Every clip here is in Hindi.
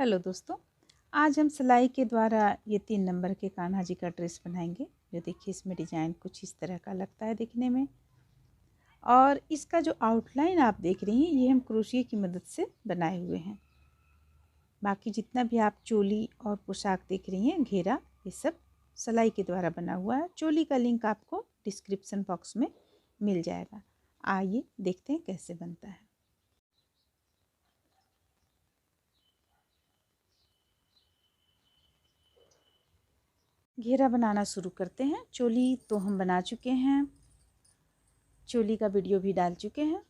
हेलो दोस्तों, आज हम सिलाई के द्वारा ये 3 नंबर के कान्हा जी का ड्रेस बनाएंगे। जो देखिए इसमें डिज़ाइन कुछ इस तरह का लगता है दिखने में। और इसका जो आउटलाइन आप देख रही हैं ये हम क्रोशिया की मदद से बनाए हुए हैं। बाकी जितना भी आप चोली और पोशाक देख रही हैं, घेरा, ये सब सिलाई के द्वारा बना हुआ है। चोली का लिंक आपको डिस्क्रिप्शन बॉक्स में मिल जाएगा। आइए देखते हैं कैसे बनता है। घेरा बनाना शुरू करते हैं। चोली तो हम बना चुके हैं, चोली का वीडियो भी डाल चुके हैं।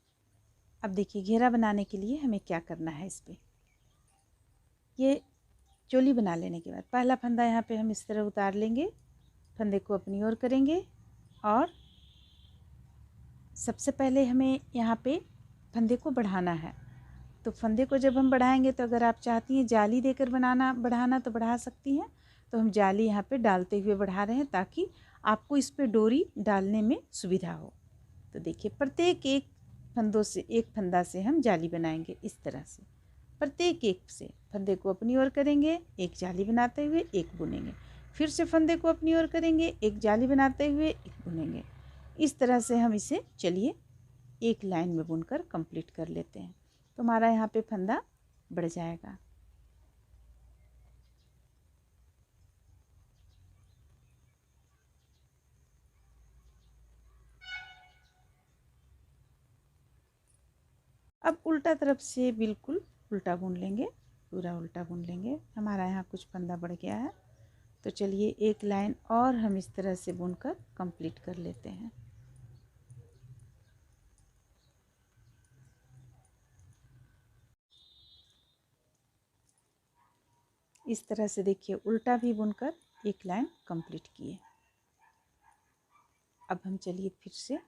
अब देखिए घेरा बनाने के लिए हमें क्या करना है। इस पे ये चोली बना लेने के बाद पहला फंदा यहाँ पे हम इस तरह उतार लेंगे, फंदे को अपनी ओर करेंगे और सबसे पहले हमें यहाँ पे फंदे को बढ़ाना है। तो फंदे को जब हम बढ़ाएंगे तो अगर आप चाहती हैं जाली देकर बढ़ाना तो बढ़ा सकती हैं। तो हम जाली यहाँ पे डालते हुए बढ़ा रहे हैं ताकि आपको इस पे डोरी डालने में सुविधा हो। तो देखिए प्रत्येक एक फंदा से हम जाली बनाएंगे। इस तरह से प्रत्येक एक से फंदे को अपनी ओर करेंगे, एक जाली बनाते हुए एक बुनेंगे, फिर से फंदे को अपनी ओर करेंगे, एक जाली बनाते हुए एक बुनेंगे। इस तरह से हम इसे चलिए एक लाइन में बुनकर कंप्लीट कर लेते हैं। तो हमारा यहाँ पे फंदा बढ़ जाएगा। अब उल्टा तरफ से बिल्कुल उल्टा बुन लेंगे, पूरा उल्टा बुन लेंगे। हमारा यहाँ कुछ फंदा बढ़ गया है, तो चलिए एक लाइन और हम इस तरह से बुनकर कंप्लीट कर लेते हैं। इस तरह से देखिए उल्टा भी बुनकर एक लाइन कंप्लीट किए। अब हम चलिए फिर से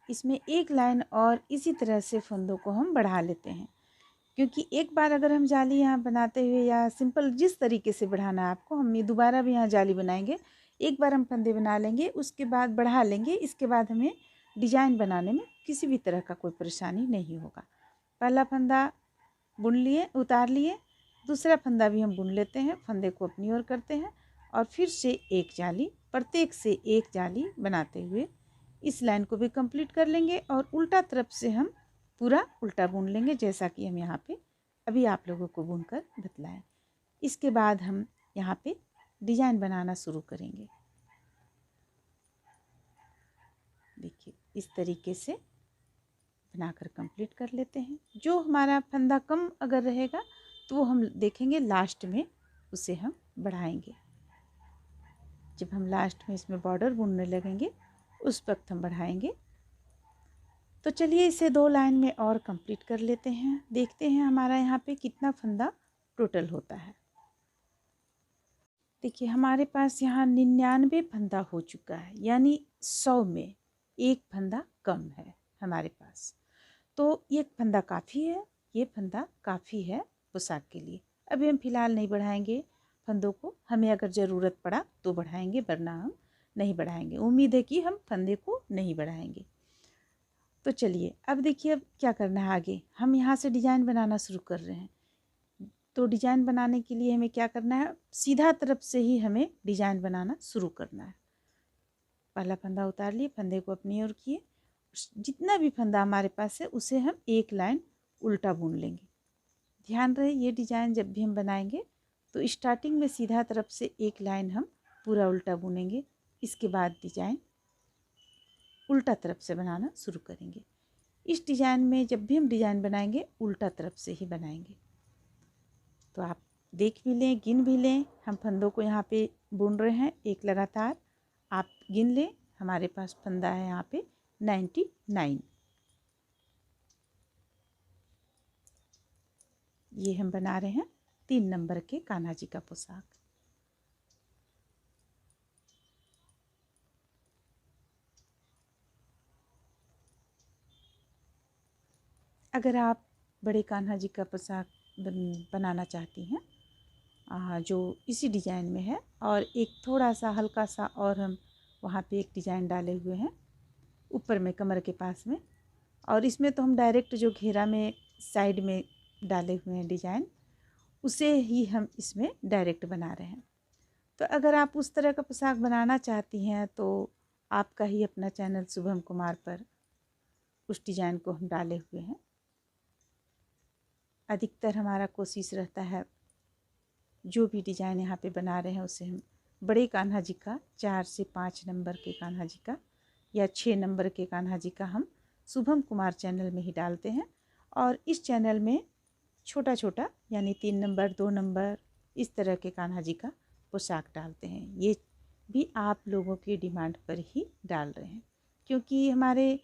इसमें एक लाइन और इसी तरह से फंदों को हम बढ़ा लेते हैं, क्योंकि एक बार अगर हम जाली यहाँ बनाते हुए या सिंपल जिस तरीके से बढ़ाना है आपको, हम ये दोबारा भी यहाँ जाली बनाएंगे। एक बार हम फंदे बना लेंगे, उसके बाद बढ़ा लेंगे, इसके बाद हमें डिजाइन बनाने में किसी भी तरह का कोई परेशानी नहीं होगा। पहला फंदा बुन लिए, उतार लिए, दूसरा फंदा भी हम बुन लेते हैं, फंदे को अपनी ओर करते हैं और फिर से एक जाली, प्रत्येक से एक जाली बनाते हुए इस लाइन को भी कंप्लीट कर लेंगे और उल्टा तरफ से हम पूरा उल्टा बुन लेंगे, जैसा कि हम यहाँ पे अभी आप लोगों को बुनकर बतलाएं। इसके बाद हम यहाँ पे डिजाइन बनाना शुरू करेंगे। देखिए इस तरीके से बनाकर कंप्लीट कर लेते हैं। जो हमारा फंदा कम अगर रहेगा तो वो हम देखेंगे लास्ट में, उसे हम बढ़ाएंगे। जब हम लास्ट में इसमें बॉर्डर बुनने लगेंगे उस वक्त हम बढ़ाएंगे। तो चलिए इसे 2 लाइन में और कंप्लीट कर लेते हैं। देखते हैं हमारा यहाँ पे कितना फंदा टोटल होता है। देखिए हमारे पास यहाँ 99 फंदा हो चुका है, यानी 100 में एक फंदा कम है हमारे पास। तो ये फंदा काफ़ी है, ये फंदा काफ़ी है पोशाक के लिए। अभी हम फ़िलहाल नहीं बढ़ाएंगे फंदों को, हमें अगर ज़रूरत पड़ा तो बढ़ाएंगे, वरना हम नहीं बढ़ाएंगे। उम्मीद है कि हम फंदे को नहीं बढ़ाएंगे। तो चलिए अब देखिए अब क्या करना है आगे। हम यहाँ से डिज़ाइन बनाना शुरू कर रहे हैं। तो डिज़ाइन बनाने के लिए हमें क्या करना है, सीधा तरफ से ही हमें डिज़ाइन बनाना शुरू करना है। पहला फंदा उतार लिए, फंदे को अपनी ओर किए, जितना भी फंदा हमारे पास है उसे हम एक लाइन उल्टा बुन लेंगे। ध्यान रहे ये डिज़ाइन जब भी हम बनाएंगे तो स्टार्टिंग में सीधा तरफ से एक लाइन हम पूरा उल्टा बुनेंगे, इसके बाद डिज़ाइन उल्टा तरफ से बनाना शुरू करेंगे। इस डिज़ाइन में जब भी हम डिज़ाइन बनाएंगे उल्टा तरफ से ही बनाएंगे। तो आप देख भी लें, गिन भी लें। हम फंदों को यहाँ पे बुन रहे हैं एक लगातार, आप गिन लें। हमारे पास फंदा है यहाँ पे 99। ये हम बना रहे हैं 3 नंबर के कान्हा जी का पोशाक। अगर आप बड़े कान्हा जी का पोशाक बनाना चाहती हैं जो इसी डिज़ाइन में है, और एक थोड़ा सा हल्का सा और हम वहाँ पे एक डिज़ाइन डाले हुए हैं ऊपर में कमर के पास में, और इसमें तो हम डायरेक्ट जो घेरा में साइड में डाले हुए हैं डिज़ाइन, उसे ही हम इसमें डायरेक्ट बना रहे हैं। तो अगर आप उस तरह का पोशाक बनाना चाहती हैं तो आपका ही अपना चैनल शुभम कुमार पर उस डिज़ाइन को हम डाले हुए हैं। अधिकतर हमारा कोशिश रहता है जो भी डिज़ाइन यहाँ पे बना रहे हैं उसे हम बड़े कान्हा जी का 4 से 5 नंबर के कान्हा जी का या 6 नंबर के कान्हा जी का हम शुभम कुमार चैनल में ही डालते हैं। और इस चैनल में छोटा छोटा यानी 3 नंबर 2 नंबर इस तरह के कान्हा जी का पोशाक डालते हैं। ये भी आप लोगों की डिमांड पर ही डाल रहे हैं, क्योंकि हमारे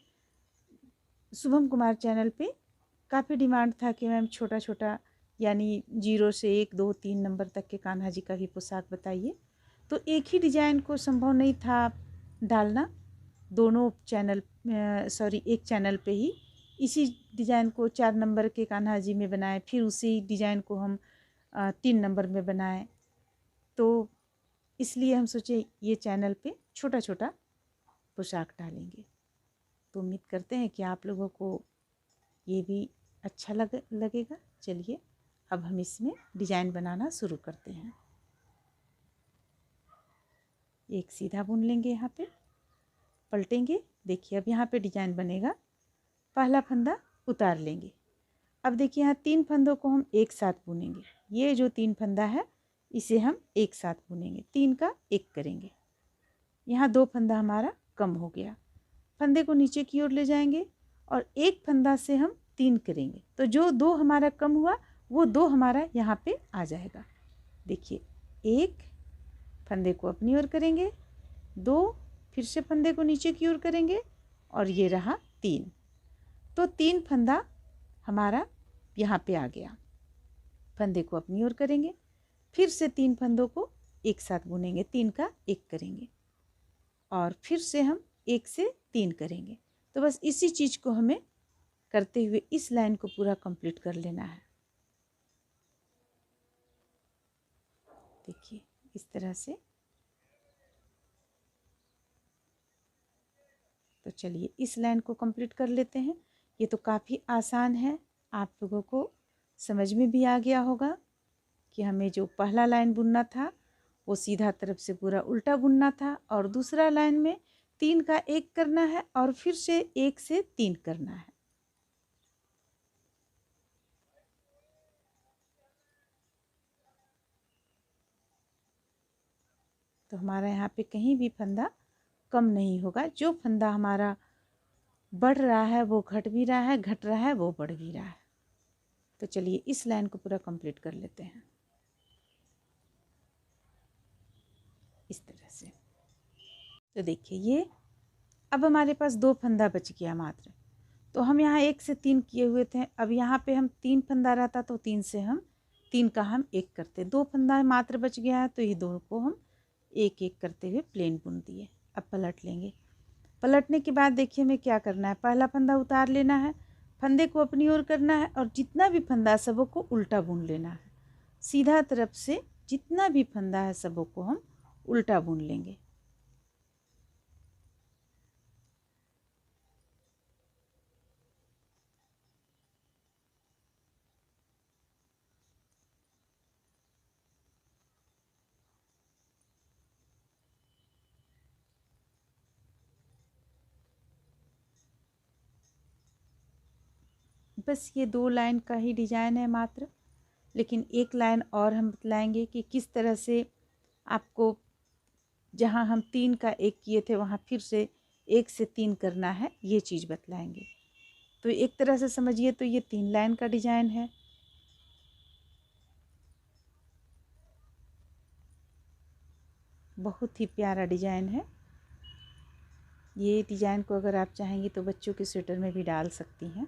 शुभम कुमार चैनल पे काफ़ी डिमांड था कि मैम छोटा छोटा यानी 0 से 1 2 3 नंबर तक के कान्हा जी का भी पोशाक बताइए। तो एक ही डिज़ाइन को संभव नहीं था डालना दोनों चैनल एक चैनल पे ही। इसी डिज़ाइन को 4 नंबर के कान्हा जी में बनाए, फिर उसी डिज़ाइन को हम 3 नंबर में बनाए। तो इसलिए हम सोचे ये चैनल पे छोटा छोटा पोशाक डालेंगे। तो उम्मीद करते हैं कि आप लोगों को ये भी अच्छा लगेगा। चलिए अब हम इसमें डिज़ाइन बनाना शुरू करते हैं। एक सीधा बुन लेंगे, यहाँ पे पलटेंगे। देखिए अब यहाँ पे डिज़ाइन बनेगा। पहला फंदा उतार लेंगे। अब देखिए यहाँ 3 फंदों को हम एक साथ बुनेंगे। ये जो 3 फंदा है इसे हम एक साथ बुनेंगे, 3 का 1 करेंगे। यहाँ 2 फंदा हमारा कम हो गया, फंदे को नीचे की ओर ले जाएंगे और एक फंदा से हम 3 करेंगे। तो जो 2 हमारा कम हुआ वो 2 हमारा यहाँ पे आ जाएगा। देखिए 1 फंदे को अपनी ओर करेंगे, 2 फिर से फंदे को नीचे की ओर करेंगे और ये रहा 3। तो 3 फंदा हमारा यहाँ पे आ गया। फंदे को अपनी ओर करेंगे, फिर से 3 फंदों को एक साथ बुनेंगे, 3 का 1 करेंगे और फिर से हम 1 से 3 करेंगे। तो बस इसी चीज़ को हमें करते हुए इस लाइन को पूरा कंप्लीट कर लेना है। देखिए इस तरह से। तो चलिए इस लाइन को कंप्लीट कर लेते हैं। ये तो काफ़ी आसान है, आप लोगों को समझ में भी आ गया होगा कि हमें जो पहला लाइन बुनना था वो सीधा तरफ से पूरा उल्टा बुनना था और दूसरा लाइन में 3 का 1 करना है और फिर से 1 से 3 करना है। तो हमारा यहाँ पे कहीं भी फंदा कम नहीं होगा। जो फंदा हमारा बढ़ रहा है वो घट भी रहा है, घट रहा है वो बढ़ भी रहा है। तो चलिए इस लाइन को पूरा कंप्लीट कर लेते हैं इस तरह से। तो देखिए ये अब हमारे पास 2 फंदा बच गया मात्र। तो हम यहाँ 1 से 3 किए हुए थे, अब यहाँ पे हम 3 फंदा रहता तो 3 से हम 3 का हम 1 करते। 2 फंदा मात्र बच गया है तो ये दोनों को हम 1 1 करते हुए प्लेन बुन दिए। अब पलट लेंगे। पलटने के बाद देखिए हमें क्या करना है, पहला फंदा उतार लेना है, फंदे को अपनी ओर करना है और जितना भी फंदा सबों को उल्टा बुन लेना है। सीधा तरफ से जितना भी फंदा है सबों को हम उल्टा बुन लेंगे। बस ये 2 लाइन का ही डिजाइन है मात्र, लेकिन एक लाइन और हम बतलाएंगे कि किस तरह से आपको जहाँ हम 3 का 1 किए थे वहाँ फिर से 1 से 3 करना है, ये चीज़ बतलाएंगे। तो एक तरह से समझिए तो ये 3 लाइन का डिजाइन है। बहुत ही प्यारा डिजाइन है। ये डिजाइन को अगर आप चाहेंगी तो बच्चों के स्वेटर में भी डाल सकती हैं।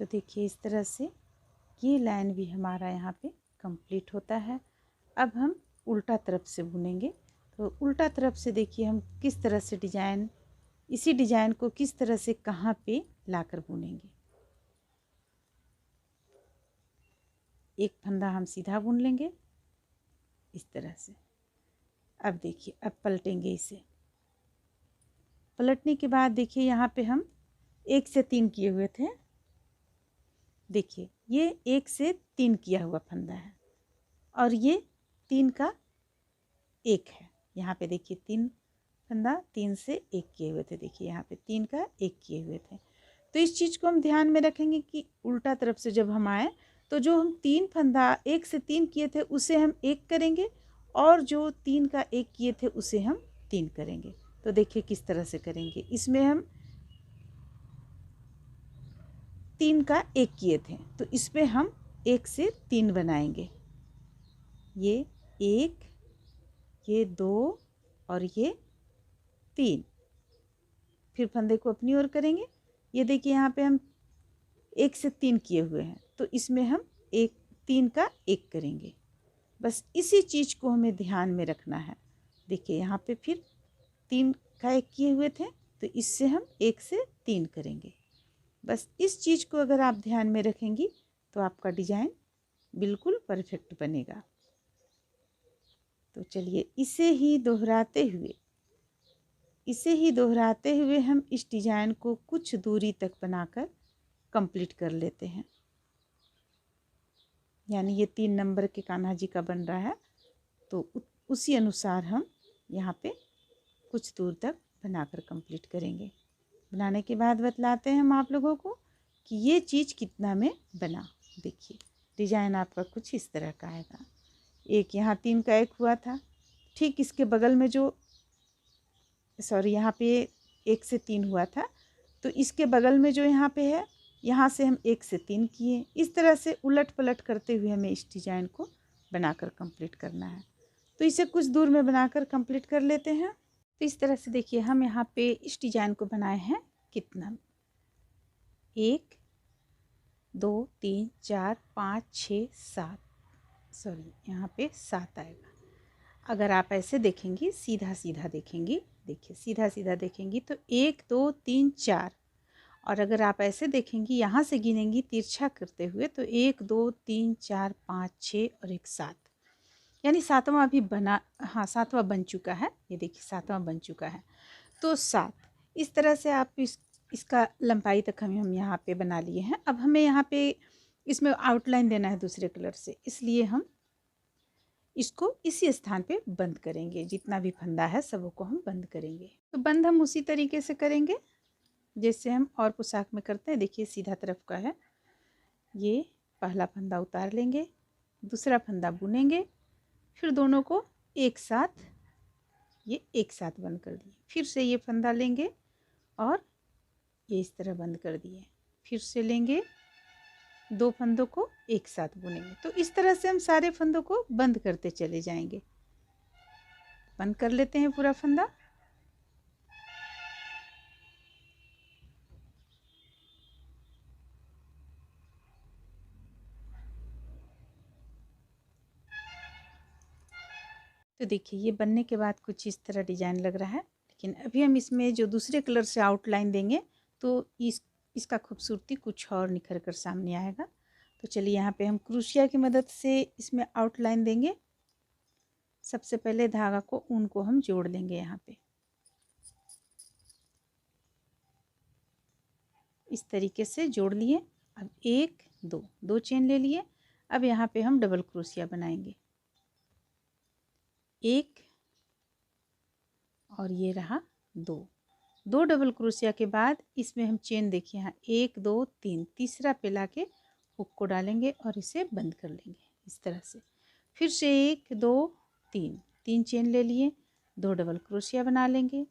तो देखिए इस तरह से ये लाइन भी हमारा यहाँ पे कंप्लीट होता है। अब हम उल्टा तरफ से बुनेंगे। तो उल्टा तरफ से देखिए हम किस तरह से डिजाइन, इसी डिजाइन को किस तरह से कहाँ पे लाकर बुनेंगे। एक फंदा हम सीधा बुन लेंगे इस तरह से। अब देखिए अब पलटेंगे इसे। पलटने के बाद देखिए यहाँ पे हम 1 से 3 किए हुए थे। देखिए ये 1 से 3 किया हुआ फंदा है और ये 3 का 1 है। यहाँ पे देखिए 3 फंदा 3 से 1 किए हुए थे। देखिए यहाँ पे 3 का 1 किए हुए थे। तो इस चीज़ को हम ध्यान में रखेंगे कि उल्टा तरफ से जब हम आए तो जो हम 3 फंदा 1 से 3 किए थे उसे हम 1 करेंगे और जो 3 का 1 किए थे उसे हम 3 करेंगे। तो देखिए किस तरह से करेंगे। इसमें हम 3 का 1 किए थे तो इसमें हम 1 से 3 बनाएंगे। ये 1, ये 2 और ये 3। फिर फंदे को अपनी ओर करेंगे। ये देखिए यहाँ पे हम 1 से 3 किए हुए हैं तो इसमें हम 3 का 1 करेंगे। बस इसी चीज़ को हमें ध्यान में रखना है। देखिए यहाँ पे फिर 3 का 1 किए हुए थे तो इससे हम 1 से 3 करेंगे। बस इस चीज़ को अगर आप ध्यान में रखेंगी तो आपका डिजाइन बिल्कुल परफेक्ट बनेगा। तो चलिए इसे ही दोहराते हुए हम इस डिजाइन को कुछ दूरी तक बनाकर कंप्लीट कर लेते हैं। यानी ये 3 नंबर के कान्हा जी का बन रहा है तो उसी अनुसार हम यहाँ पे कुछ दूर तक बनाकर कंप्लीट करेंगे। बनाने के बाद बतलाते हैं हम आप लोगों को कि ये चीज़ कितना में बना। देखिए डिजाइन आपका कुछ इस तरह का आएगा। एक यहाँ 3 का 1 हुआ था, ठीक इसके बगल में जो यहाँ पे 1 से 3 हुआ था तो इसके बगल में जो यहाँ पे है यहाँ से हम 1 से 3 किए। इस तरह से उलट पलट करते हुए हमें इस डिजाइन को बनाकर कंप्लीट करना है। तो इसे कुछ दूर में बनाकर कंप्लीट कर लेते हैं। तो इस तरह से देखिए हम यहाँ पे इस डिजाइन को बनाए हैं कितना, 1 2 3 4 5 6 7, यहाँ पे 7 आएगा। अगर आप ऐसे देखेंगी सीधा सीधा देखेंगी, देखिए सीधा सीधा देखेंगी तो 1 2 3 4, और अगर आप ऐसे देखेंगी यहाँ से गिनेंगी तिरछा करते हुए तो 1 2 3 4 5 6 और एक 7, यानी 7वां अभी बना, हाँ 7वां बन चुका है। ये देखिए 7वां बन चुका है तो 7। इस तरह से आप इसका लंबाई तक हम यहाँ पे बना लिए हैं। अब हमें यहाँ पे इसमें आउटलाइन देना है दूसरे कलर से, इसलिए हम इसको इसी स्थान पे बंद करेंगे। जितना भी फंदा है सबों को हम बंद करेंगे। तो बंद हम उसी तरीके से करेंगे जैसे हम और पोशाक में करते हैं। देखिए सीधा तरफ का है, ये पहला फंदा उतार लेंगे, दूसरा फंदा बुनेंगे, फिर दोनों को एक साथ बंद कर दिए। फिर से ये फंदा लेंगे और ये इस तरह बंद कर दिए। फिर से लेंगे, 2 फंदों को एक साथ बुनेंगे। तो इस तरह से हम सारे फंदों को बंद करते चले जाएंगे। बंद कर लेते हैं पूरा फंदा। तो देखिए ये बनने के बाद कुछ इस तरह डिजाइन लग रहा है, लेकिन अभी हम इसमें जो दूसरे कलर से आउटलाइन देंगे तो इसका खूबसूरती कुछ और निखर कर सामने आएगा। तो चलिए यहाँ पे हम क्रोशिया की मदद से इसमें आउटलाइन देंगे। सबसे पहले धागा को ऊन को हम जोड़ लेंगे यहाँ पे इस तरीके से जोड़ लिए। अब 1 2 चेन ले लिए। अब यहाँ पे हम डबल क्रोशिया बनाएंगे, 1 और ये रहा 2 डबल क्रोशिया के बाद इसमें हम चेन देखिए यहाँ 1 2 3, तीसरा पे लाके हुक को डालेंगे और इसे बंद कर लेंगे इस तरह से। फिर से 1 2 3 चेन ले लिए, 2 डबल क्रोशिया बना लेंगे,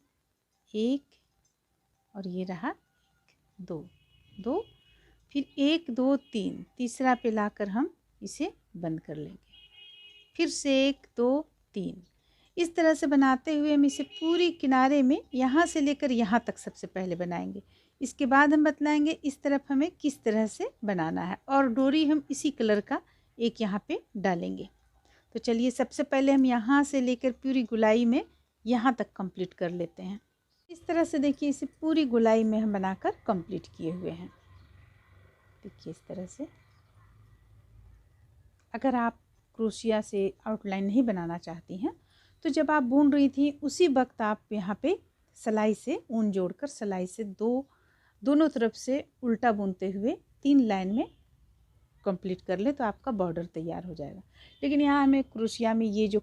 1 और ये रहा 2, फिर 1 2 3, तीसरा पे लाकर हम इसे बंद कर लेंगे। फिर से 1 2 3, इस तरह से बनाते हुए हम इसे पूरी किनारे में यहाँ से लेकर यहाँ तक सबसे पहले बनाएंगे। इसके बाद हम बतलाएंगे इस तरफ हमें किस तरह से बनाना है, और डोरी हम इसी कलर का एक यहाँ पे डालेंगे। तो चलिए सबसे पहले हम यहाँ से लेकर पूरी गुलाई में यहाँ तक कंप्लीट कर लेते हैं। इस तरह से देखिए इसे पूरी गुलाई में हम बनाकर कंप्लीट किए हुए हैं। देखिए इस तरह से। अगर आप क्रोशिया से आउटलाइन नहीं बनाना चाहती हैं तो जब आप बुन रही थी उसी वक्त आप यहाँ पे सिलाई से ऊन जोड़कर सिलाई से दोनों तरफ से उल्टा बुनते हुए 3 लाइन में कंप्लीट कर ले तो आपका बॉर्डर तैयार हो जाएगा। लेकिन यहाँ हमें क्रोशिया में ये जो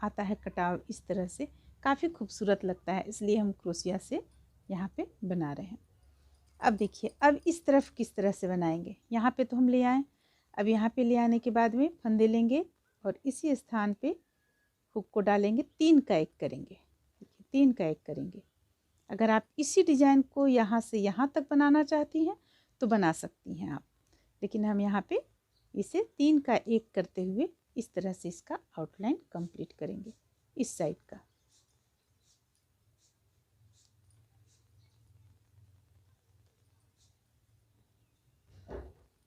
आता है कटाव इस तरह से काफ़ी खूबसूरत लगता है, इसलिए हम क्रोशिया से यहाँ पे बना रहे हैं। अब देखिए अब इस तरफ किस तरह से बनाएंगे। यहाँ पे तो हम ले आए, अब यहाँ पे ले आने के बाद में फंदे लेंगे और इसी स्थान पे हुक को डालेंगे, 3 का 1 करेंगे। देखिए 3 का 1 करेंगे। अगर आप इसी डिज़ाइन को यहाँ से यहाँ तक बनाना चाहती हैं तो बना सकती हैं आप, लेकिन हम यहाँ पे इसे 3 का 1 करते हुए इस तरह से इसका आउटलाइन कंप्लीट करेंगे इस साइड का।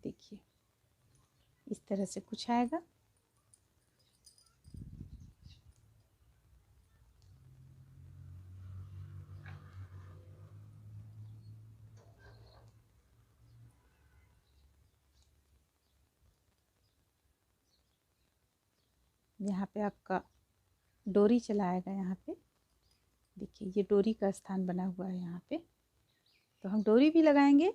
देखिए इस तरह से कुछ आएगा। यहाँ पे आपका डोरी चला आएगा। यहाँ पे देखिए ये डोरी का स्थान बना हुआ है यहाँ पे, तो हम डोरी भी लगाएंगे।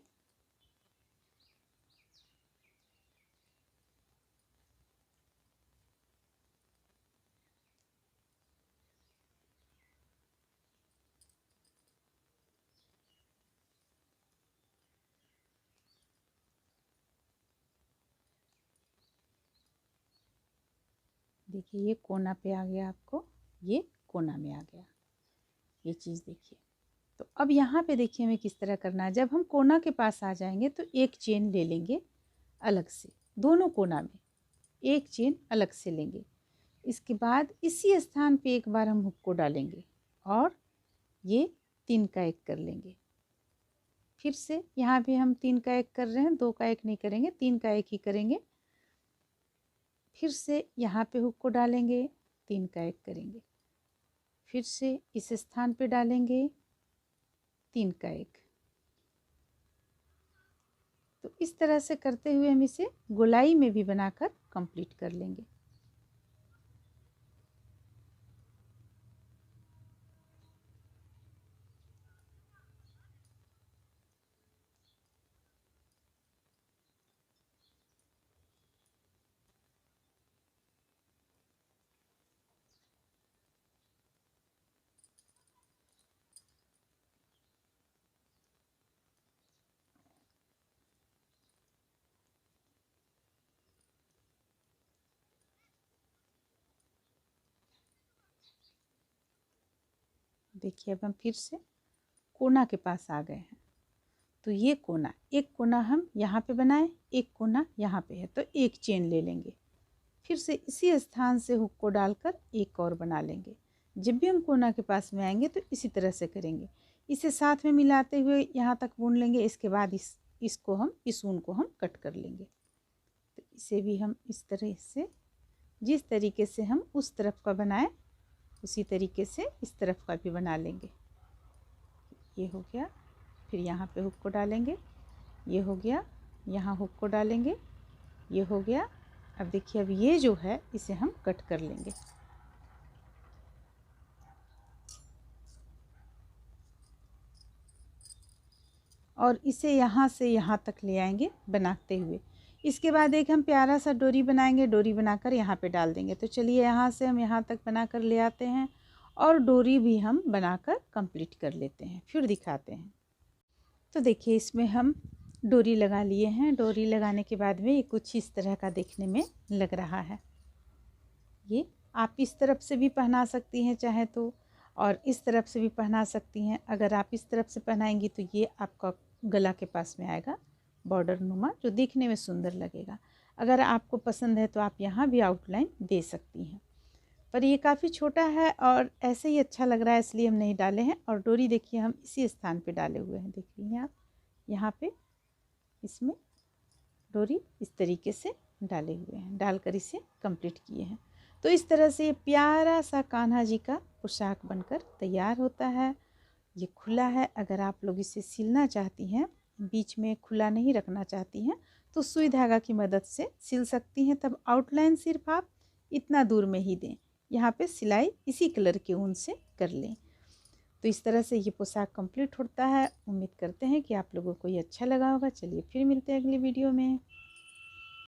देखिए ये कोना पे आ गया, आपको ये कोना में आ गया ये चीज़ देखिए। तो अब यहाँ पे देखिए हमें किस तरह करना है। जब हम कोना के पास आ जाएंगे तो एक चेन ले लेंगे अलग से, दोनों कोना में एक चेन अलग से लेंगे। इसके बाद इसी स्थान पे एक बार हम हुक को डालेंगे और ये 3 का 1 कर लेंगे। फिर से यहाँ पे हम 3 का 1 कर रहे हैं, 2 का 1 नहीं करेंगे, 3 का 1 ही करेंगे। फिर से यहाँ पे हुक को डालेंगे, 3 का 1 करेंगे। फिर से इस स्थान पे डालेंगे, 3 का 1। तो इस तरह से करते हुए हम इसे गोलाई में भी बनाकर कंप्लीट कर लेंगे। देखिए अब हम फिर से कोना के पास आ गए हैं। तो ये कोना, एक कोना हम यहाँ पे बनाए, एक कोना यहाँ पे है, तो एक चेन ले लेंगे। फिर से इसी स्थान से हुक को डालकर एक और बना लेंगे। जब भी हम कोना के पास में आएंगे तो इसी तरह से करेंगे। इसे साथ में मिलाते हुए यहाँ तक बुन लेंगे। इसके बाद इस ऊन को हम कट कर लेंगे। तो इसे भी हम इस तरह से, जिस तरीके से हम उस तरफ का बनाए उसी तरीके से इस तरफ का भी बना लेंगे। ये हो गया। फिर यहाँ पे हुक को डालेंगे, ये हो गया। यहाँ हुक को डालेंगे, ये हो गया। अब देखिए अब ये जो है इसे हम कट कर लेंगे। और इसे यहाँ से यहाँ तक ले आएंगे बनाते हुए। इसके बाद एक हम प्यारा सा डोरी बनाएंगे, डोरी बनाकर यहाँ पे डाल देंगे। तो चलिए यहाँ से हम यहाँ तक बनाकर ले आते हैं और डोरी भी हम बनाकर कंप्लीट कर लेते हैं, फिर दिखाते हैं। तो देखिए इसमें हम डोरी लगा लिए हैं। डोरी लगाने के बाद में ये कुछ इस तरह का देखने में लग रहा है। ये आप इस तरफ से भी पहना सकती हैं चाहे तो, और इस तरफ से भी पहना सकती हैं। अगर आप इस तरफ से पहनाएंगी तो ये आपका गला के पास में आएगा बॉर्डर नुमा, जो देखने में सुंदर लगेगा। अगर आपको पसंद है तो आप यहाँ भी आउटलाइन दे सकती हैं, पर ये काफ़ी छोटा है और ऐसे ही अच्छा लग रहा है इसलिए हम नहीं डाले हैं। और डोरी देखिए हम इसी स्थान पे डाले हुए हैं, देख रही हैं आप, यहाँ पे इसमें डोरी इस तरीके से डाले हुए हैं, डालकर इसे कंप्लीट किए हैं। तो इस तरह से प्यारा सा कान्हा जी का पोशाक बनकर तैयार होता है। ये खुला है, अगर आप लोग इसे सिलना चाहती हैं, बीच में खुला नहीं रखना चाहती हैं, तो सुई धागा की मदद से सिल सकती हैं। तब आउटलाइन सिर्फ आप इतना दूर में ही दें, यहाँ पे सिलाई इसी कलर के ऊन से कर लें। तो इस तरह से ये पोशाक कंप्लीट होता है। उम्मीद करते हैं कि आप लोगों को ये अच्छा लगा होगा। चलिए फिर मिलते हैं अगली वीडियो में।